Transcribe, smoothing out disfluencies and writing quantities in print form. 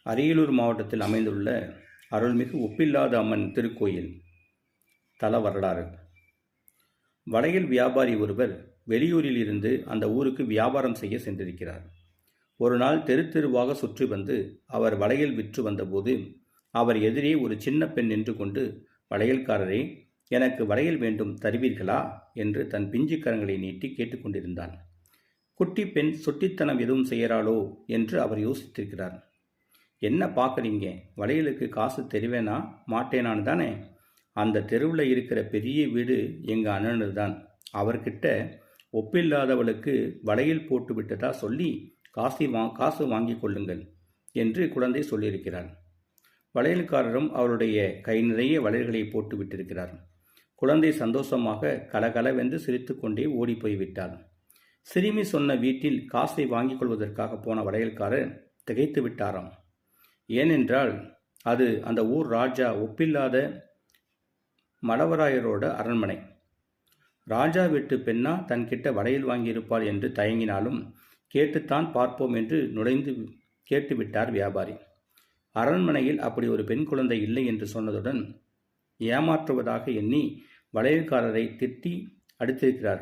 அரியலூர் மாவட்டத்தில் அமைந்துள்ள அருள்மிகு ஒப்பில்லாத அம்மன் திருக்கோயில் தல வரலாறு. வளையல் வியாபாரி ஒருவர் வெளியூரில் இருந்து அந்த ஊருக்கு வியாபாரம் செய்ய சென்றிருக்கிறார். ஒரு நாள் தெரு தெருவாக சுற்றி வந்து அவர் வளையல் விற்று வந்தபோது அவர் எதிரே ஒரு சின்ன பெண் நின்று கொண்டு, வளையல்காரரே, எனக்கு வளையல் வேண்டும், தருவீர்களா என்று தன் பிஞ்சு கரங்களை நீட்டி கேட்டுக்கொண்டிருந்தாள். குட்டி பெண் சுட்டித்தனம் எதுவும் செய்கிறாளோ என்று அவர் யோசித்திருக்கிறார். என்ன பார்க்குறீங்க, வளையலுக்கு காசு தருவேனா மாட்டேனான்னு தானே? அந்த தெருவில் இருக்கிற பெரிய வீடு எங்கள் அண்ணனது தான். அவர்கிட்ட ஒப்பில்லாதவளுக்கு வளையல் போட்டு விட்டதா சொல்லி காசு வாங்கி கொள்ளுங்கள் என்று குழந்தை சொல்லியிருக்கிறார். வளையல்காரரும் அவருடைய கை நிறைய வளையல்களை போட்டு விட்டிருக்கிறார். குழந்தை சந்தோஷமாக கலகலவென்று சிரித்து கொண்டே ஓடி போய்விட்டாள். சிறுமி சொன்ன வீட்டில் காசை வாங்கிக் கொள்வதற்காக போன வளையல்காரர் திகைத்து விட்டாராம். ஏனென்றால் அது அந்த ஊர் ராஜா ஒப்பில்லாத மடவராயரோட அரண்மனை. ராஜா வீட்டு பெண்ணா தன்கிட்ட வளையல் வாங்கியிருப்பாள் என்று தயங்கினாலும் கேட்டுத்தான் பார்ப்போம் என்று நுழைந்து கேட்டுவிட்டார் வியாபாரி. அரண்மனையில் அப்படி ஒரு பெண் குழந்தை இல்லை என்று சொன்னதுடன் ஏமாற்றுவதாக எண்ணி வளையல்காரரை திட்டி அடித்திருக்கிறார்கள்.